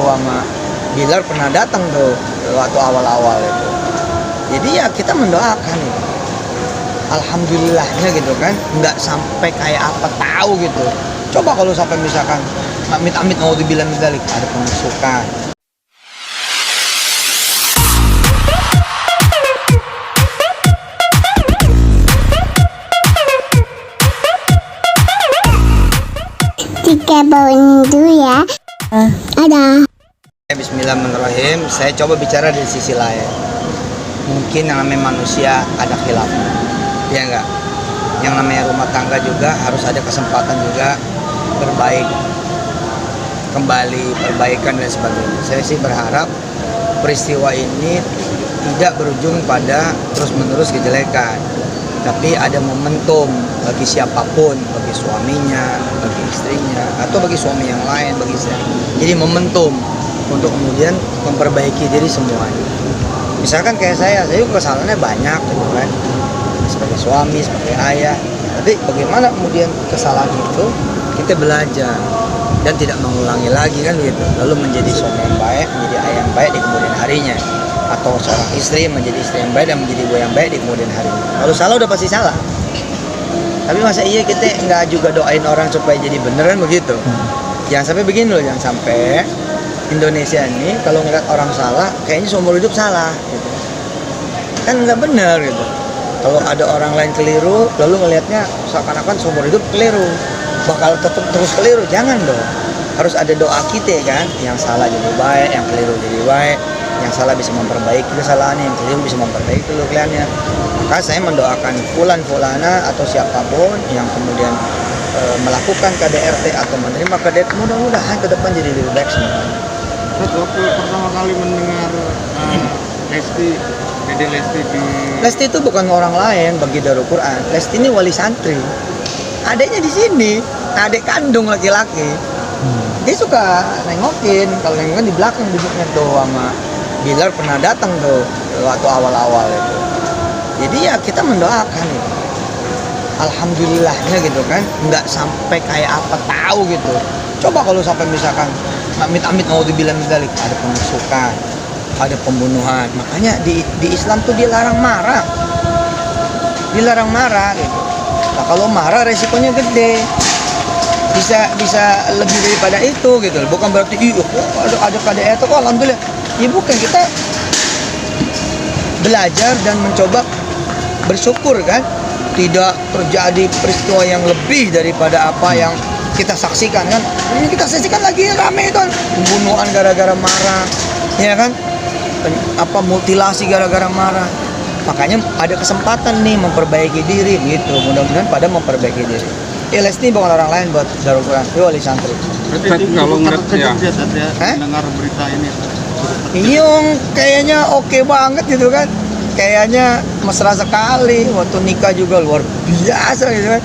sama Bilar pernah datang tuh waktu awal-awal itu. Jadi ya kita mendoakan itu. Alhamdulillahnya gitu kan, nggak sampai kayak apa tahu gitu. Coba kalau sampai misalkan amit-amit mau dibilang medalik ada penusukan. Tiga bawang dulu ya. Ada. Bismillahirrahmanirrahim. Saya coba bicara dari sisi lain. Mungkin yang namanya manusia ada khilafnya, ya enggak? Yang namanya rumah tangga juga harus ada kesempatan juga berbaik, kembali perbaikan dan sebagainya. Saya sih berharap peristiwa ini tidak berujung pada terus-menerus kejelekan, tapi ada momentum bagi siapapun, bagi suaminya, bagi istrinya, atau bagi suami yang lain, bagi saya. Jadi momentum untuk kemudian memperbaiki diri semuanya. Misalkan kayak saya juga kesalahannya banyak gitu kan, sebagai suami, sebagai ayah. Tapi bagaimana kemudian kesalahan itu kita belajar dan tidak mengulangi lagi kan gitu. Lalu menjadi suami yang baik, menjadi ayah yang baik di kemudian harinya. Atau seorang istri menjadi istri yang baik dan menjadi ibu yang baik di kemudian harinya. Kalau salah udah pasti salah. Tapi masa iya kita nggak juga doain orang supaya jadi beneran begitu? Jangan sampai begini loh, jangan sampai Indonesia ini kalau ngeliat orang salah kayaknya seumur hidup salah gitu. Kan nggak benar gitu. Kalau ada orang lain keliru lalu ngelihatnya seakan-akan seumur hidup keliru, bakal tetap terus keliru. Jangan dong, harus ada doa kita kan, yang salah jadi baik, yang keliru jadi baik, yang salah bisa memperbaiki kesalahannya, yang keliru bisa memperbaiki kelemahannya. Maka saya mendoakan fulana atau siapapun yang kemudian melakukan KDRT atau menerima KDRT, mudah-mudahan ke depan jadi lebih baik semuanya. Waktu pertama kali mendengar Dede Lesti di... Lesti itu bukan orang lain bagi Darul Quran. Lesti ini wali santri. Adiknya di sini, adik kandung laki-laki. Dia suka nengokin, kalau nengokin di belakang duduknya tuh sama Bilar pernah datang tuh waktu awal-awal itu. Jadi ya kita mendoakan itu. Alhamdulillahnya gitu kan, nggak sampai kayak apa tahu gitu. Coba kalau sampai misalkan amit-amit mau dibilang medalik ada penusukan, ada pembunuhan. Makanya di Islam tuh dilarang marah gitu. Nah kalau marah resikonya gede, bisa lebih daripada itu gitu. Bukan berarti ada KDRT kok alhamdulillah. Ya bukan, kita belajar dan mencoba bersyukur kan, tidak terjadi peristiwa yang lebih daripada apa yang kita saksikan kan. Ini kita saksikan lagi rame itu kan, pembunuhan gara-gara marah, ya kan, mutilasi gara-gara marah. Makanya ada kesempatan nih memperbaiki diri gitu. Mudah-mudahan pada memperbaiki diri. Lesti bukan orang lain buat Darul Quran, dia wali santri. Berarti kalau ngeliat ya dengar berita ini, Iya, kayaknya oke banget gitu kan. Kayaknya mesra sekali. Waktu nikah juga luar biasa gitu kan.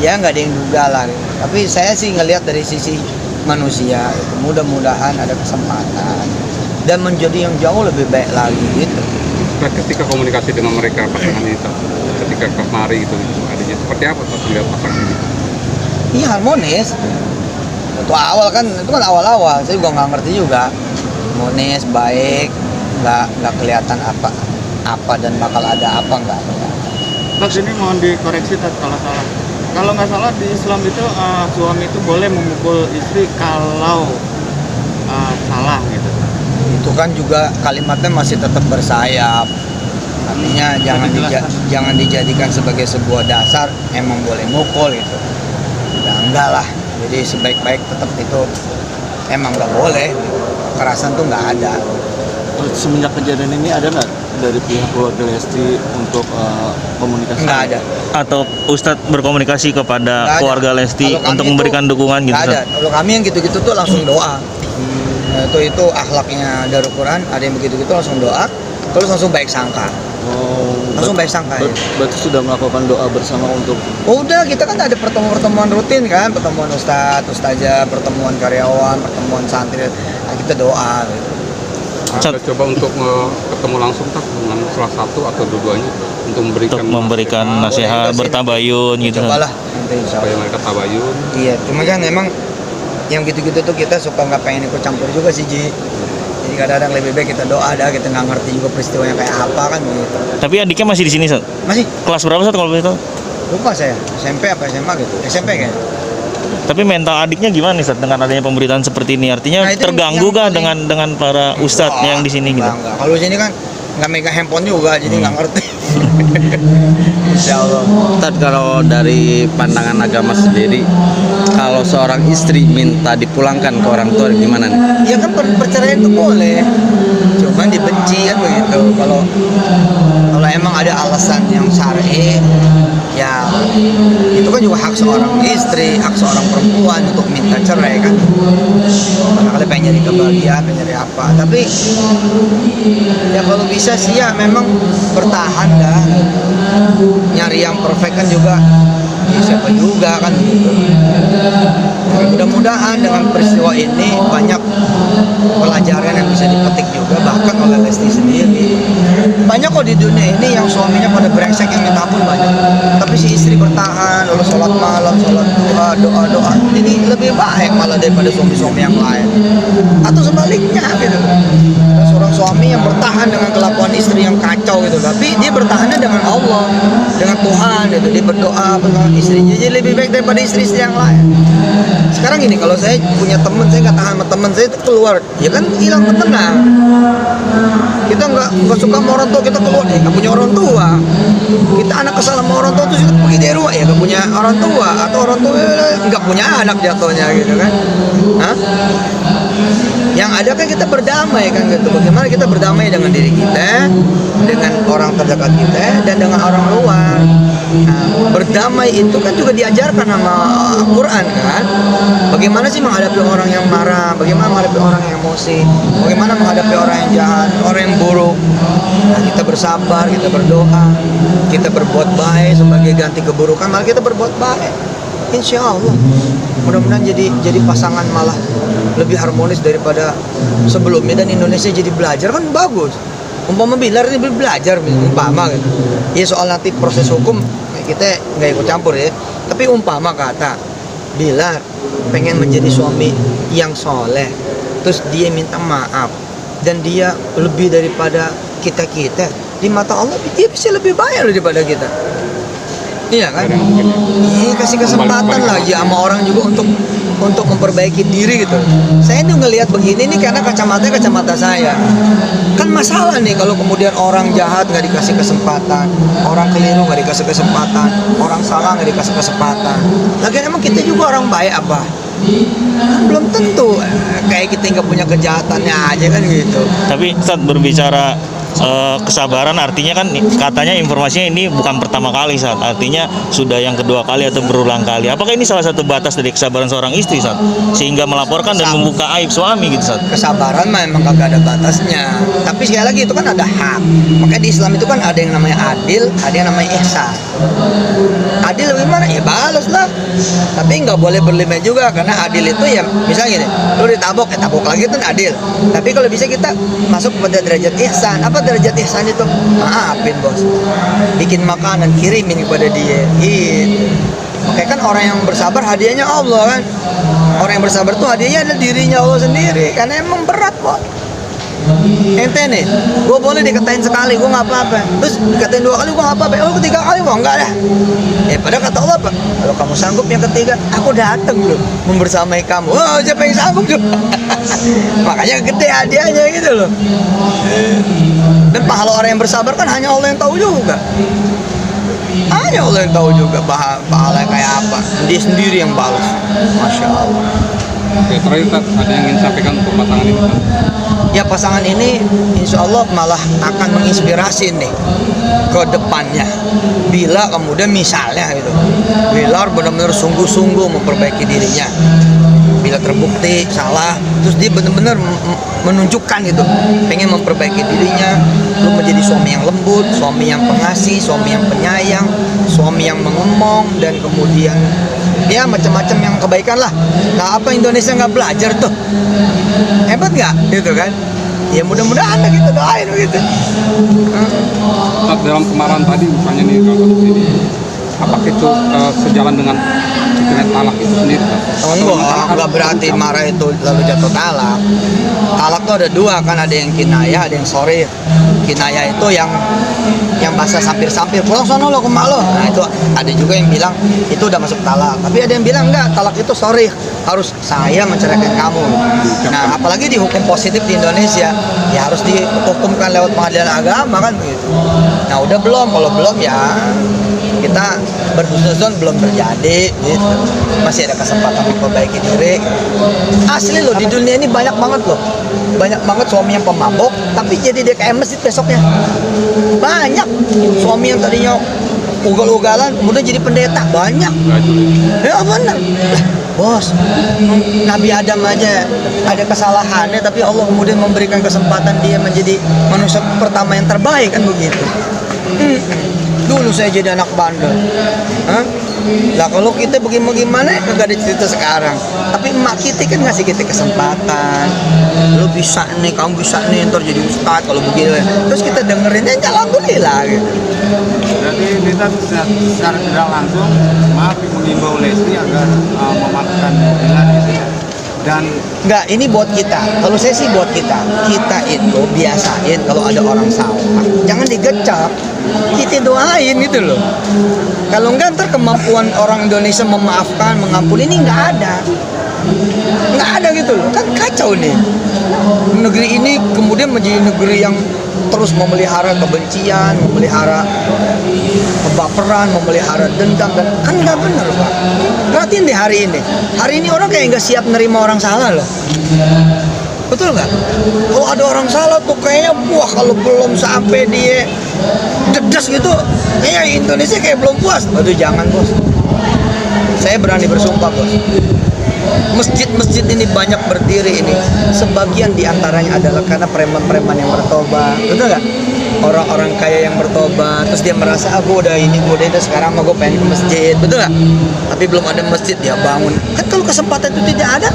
Ya nggak ada yang duga lah gitu. Tapi saya sih ngelihat dari sisi manusia gitu. Mudah-mudahan ada kesempatan dan menjadi yang jauh lebih baik lagi gitu. nah, ketika komunikasi dengan mereka pasangan ini, ketika kemari itu adanya seperti apa pas melihat pasangan ini? Iya harmonis. Waktu awal kan itu kan awal-awal, saya juga nggak ngerti juga. Harmonis, baik, nggak kelihatan apa dan bakal ada apa nggak. Terus ini mohon dikoreksi kalau salah. Kalau nggak salah di Islam itu suami itu boleh memukul istri kalau salah gitu. Itu kan juga kalimatnya masih tetap bersayap. Artinya jangan dijadikan sebagai sebuah dasar emang boleh mukul gitu. Ya enggak lah. Jadi sebaik-baik tetap itu emang nggak boleh. Kekerasan tuh nggak ada. Semenjak kejadian ini ada nggak dari pihak keluarga Lesti untuk komunikasi? Nggak ada. Atau Ustadz berkomunikasi kepada keluarga Lesti untuk memberikan dukungan gitu? Nggak ada. Kalau kami yang gitu-gitu tuh langsung doa. Nah, itu akhlaknya Darul Quran. Ada yang begitu-gitu langsung doa, terus langsung baik sangka. Langsung baik sangka. Berarti sudah melakukan doa bersama untuk? Udah, kita kan ada pertemuan rutin kan, pertemuan ustazah, pertemuan karyawan, pertemuan santri. Nah, kita doa. Gitu. Ada coba untuk ketemu langsung dengan salah satu atau dua-duanya untuk memberikan nasihat bertabayun gitu. Cobalah nanti supaya mereka tabayun. Iya, cuma kan emang yang gitu-gitu tuh kita suka nggak pengen ikut campur juga sih Ji. Jadi kadang-kadang lebih baik kita doa dah, kita nggak ngerti juga peristiwanya kayak apa kan begitu. Tapi adiknya masih di sini, Sat? Masih Kelas berapa, Sat, kalau boleh tahu? lupa saya, SMP apa SMA gitu, SMP kayaknya. Tapi mental adiknya gimana nih, Sat, dengan adanya pemberitaan seperti ini? Artinya Nah, itu terganggu yang kah paling- dengan para ustadz Enggak, yang di sini gitu? enggak. Kalau di sini kan nggak megang handphone juga, jadi nggak ngerti. Insya Allah. Ustadz, kalau dari pandangan agama sendiri, kalau seorang istri minta dipulangkan ke orang tua gimana nih? Ya kan perceraian itu boleh, cuman dibenci kan begitu. Kalau emang ada alasan yang syar'i, ya itu kan juga hak seorang istri, hak seorang perempuan untuk minta cerai kan. Karena kalian pengen nyari kebahagiaan, pengen nyari apa. Tapi ya kalau bisa sih ya memang bertahan dah. Nyari yang perfect kan juga ya siapa juga kan gitu. Mudah-mudahan dengan peristiwa ini banyak pelajaran yang bisa dipetik juga, bahkan oleh Lesti sendiri. Banyak kok di dunia ini yang suaminya pada brengsek yang minta ampun banyak, tapi si istri bertahan, lalu sholat malam, sholat duha, doa. Jadi lebih baik malah daripada suami-suami yang lain. Atau sebaliknya gitu. Ada seorang suami yang bertahan dengan kelakuan istri yang kacau gitu, tapi dia bertahannya dengan Allah, dengan Tuhan gitu. Dia berdoa dengan istrinya, jadi lebih baik daripada istri-istri yang lain. Sekarang gini, kalau saya punya teman, saya nggak tahan sama teman saya itu keluar, ya kan hilang tenang. Kita nggak suka sama orang tua, kita keluar, ya nggak punya orang tua. Kita anak kesal sama orang tua terus kita pergi dari rumah, ya nggak punya orang tua, atau orang tua nggak punya anak jatuhnya gitu kan. Hah? Yang ada kan kita berdamai kan gitu. Bagaimana kita berdamai dengan diri kita, dengan orang terdekat kita, dan dengan orang luar. Nah, berdamai itu kan juga diajarkan sama Quran kan. Bagaimana sih menghadapi orang yang marah, bagaimana menghadapi orang yang emosi, bagaimana menghadapi orang yang jahat, orang yang buruk. Nah, kita bersabar, kita berdoa, kita berbuat baik sebagai ganti keburukan, malah kita berbuat baik. Insya Allah mudah-mudahan jadi pasangan malah lebih harmonis daripada sebelumnya, dan Indonesia jadi belajar kan bagus. Umpama Bilar ini belajar umpama gitu. Ya soal nanti proses hukum kita nggak ikut campur ya. Tapi umpama kata Bilar pengen menjadi suami yang soleh, terus dia minta maaf dan dia lebih daripada kita di mata Allah, dia bisa lebih baik daripada kita. Iya kan? Iya, kasih kesempatan lagi sama orang juga untuk memperbaiki diri gitu. Saya tuh ngelihat begini nih karena kacamata saya. Kan masalah nih kalau kemudian orang jahat nggak dikasih kesempatan, orang keliru nggak dikasih kesempatan, orang salah nggak dikasih kesempatan. Lagian emang kita juga orang baik apa? Kan belum tentu. Kayak kita nggak punya kejahatannya aja kan gitu. Tapi saat berbicara kesabaran, artinya kan katanya informasinya ini bukan pertama kali, Sat. Artinya sudah yang kedua kali atau berulang kali. Apakah ini salah satu batas dari kesabaran seorang istri, Sat? Sehingga melaporkan dan membuka aib suami gitu, Sat. Kesabaran mah emang kagak ada batasnya. Tapi sekali lagi itu kan ada hak. Makanya di Islam itu kan ada yang namanya adil, ada yang namanya ihsan. Adil gimana? Ya balas lah. Tapi nggak boleh berlebihan juga, karena adil itu ya misalnya gini, lu ditabok, ya tabok lagi itu kan adil. Tapi kalau bisa kita masuk pada derajat ihsan. Apa derajat ihsan itu? Maafin bos, bikin makanan, kirimin kepada dia. Gitu. Oke kan orang yang bersabar hadiahnya Allah kan. Orang yang bersabar tuh hadiahnya adalah dirinya Allah sendiri. Karena emang berat bos. Ente nih, gue boleh dikatain sekali, gue nggak apa-apa. Terus dikatain 2 kali, gue nggak apa-apa. Oh, ketiga kali, gue enggak dah. Padahal kata Allah apa? Kalau kamu sanggup yang ketiga, aku datang loh membersamai kamu. Oh, siapa yang sanggup tuh? Makanya gede hadiahnya gitu loh. Dan pahala orang yang bersabar kan hanya Allah yang tahu juga. Hanya Allah yang tahu juga pahala kayak apa. Dia sendiri yang balas. Masya Allah. Oke, terakhir Tat, ada yang ingin sampaikan untuk pasangan ini? Ya pasangan ini insya Allah malah akan menginspirasi nih ke depannya. Bila kemudian misalnya gitu, Bilar benar-benar sungguh-sungguh memperbaiki dirinya. Bila terbukti salah, terus dia benar-benar menunjukkan gitu, pengen memperbaiki dirinya, lu menjadi suami yang lembut, suami yang pengasih, suami yang penyayang, suami yang mengemong, dan kemudian ya macam-macam yang kebaikan lah. Nah apa Indonesia nggak belajar tuh? Hebat nggak gitu kan? Ya mudah-mudahan kita doain begitu. Saat dalam kemarahan tadi misalnya nih, kalau ini apakah itu sejalan dengan dengan talak itu sendiri Pak? Enggak berarti marah itu lalu jatuh talak. Talak tuh ada dua kan, ada yang kinayah, ada yang sorry. Kinayah itu yang bahasa sampir-sampir, pulang sono lo ke mak lo. Nah itu ada juga yang bilang itu udah masuk talak. Tapi ada yang bilang enggak, talak itu sorry, harus saya menceraikan kamu. Nah apalagi di hukum positif di Indonesia, ya harus dihukumkan lewat pengadilan agama kan begitu. Nah udah belum, kalau belum ya kita berhusnuzon belum terjadi gitu. Masih ada kesempatan memperbaiki diri. Asli loh, di dunia ini banyak banget loh, banyak banget suami yang pemabok tapi jadi DKM masjid besoknya. Banyak suami yang tadinya ugal-ugalan kemudian jadi pendeta, banyak. Ya benar lah, bos. Nabi Adam aja ada kesalahannya tapi Allah kemudian memberikan kesempatan dia menjadi manusia pertama yang terbaik kan begitu. Dulu saya jadi anak bandel. Lah kalau kita bagaimana kagak ada cerita sekarang. Tapi emak kita kan ngasih kita kesempatan. Lu bisa nih, kamu bisa nih ntar jadi ustaz kalau begini. Terus kita dengerinnya alhamdulillah gitu. Berarti kita secara tidak langsung mengimbau Lesti agar memaafkan Nurila gitu ya. Dan Enggak, ini buat kita. Kalau saya sih buat kita. Kita itu biasain kalau ada orang salah, jangan digecap. Kita doain gitu loh. Kalau enggak ntar kemampuan orang Indonesia memaafkan, mengampuni ini enggak ada. Enggak ada gitu loh. Kan kacau nih. Negeri ini kemudian menjadi negeri yang terus memelihara kebencian, memelihara kebaperan, memelihara dendam, dan kan nggak benar Pak. Perhatiin deh hari ini orang kayak nggak siap nerima orang salah loh. Betul nggak? Kalau ada orang salah tuh kayaknya wah, kalau belum sampai dia dedas gitu, kayak Indonesia kayak belum puas. Aduh jangan bos. Saya berani bersumpah bos. Masjid-masjid ini banyak berdiri ini, sebagian diantaranya adalah karena preman-preman yang bertobat, betul nggak? Orang-orang kaya yang bertobat, terus dia merasa aku udah ini, gue udah itu, sekarang mau gue pengen ke masjid, betul nggak? Tapi belum ada masjid dia bangun. Kan kalau kesempatan itu tidak ada,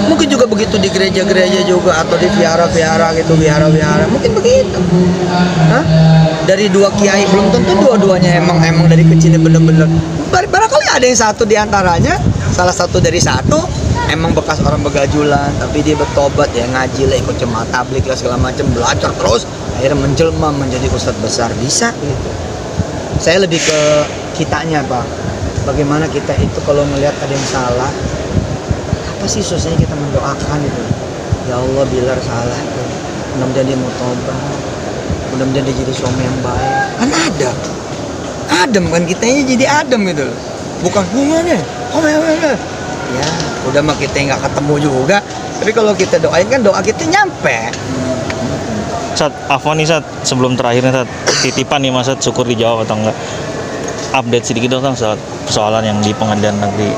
mungkin juga begitu di gereja-gereja juga atau di vihara-vihara gitu, vihara-vihara, mungkin begitu. Hah? Dari dua kiai belum tentu dua-duanya emang dari kecilnya bener-bener. Barangkali ada yang satu diantaranya, salah satu dari satu emang bekas orang begajulan tapi dia bertobat, ya ngaji lah, ikut jemaat tabligh lah segala macam, belajar terus akhirnya menjelma menjadi ustadz besar, bisa gitu. Saya lebih ke kitanya Pak, bagaimana kita itu kalau melihat ada yang salah, apa sih susahnya kita mendoakan itu, ya Allah bilar salah itu, mudah-mudahan dia mau tobat, mudah-mudahan dia jadi suami yang baik. Kan adem kan, kitanya jadi adem gitu loh. Bukan gimana? Ya, udah mah kita nggak ketemu juga. Tapi kalau kita doain kan doa kita nyampe. Sat, Afwan nih Sat, sebelum terakhirnya Sat, titipan nih Mas Sat, syukur dijawab atau enggak. Update sedikit dong Sat, persoalan yang di Pengadilan Negeri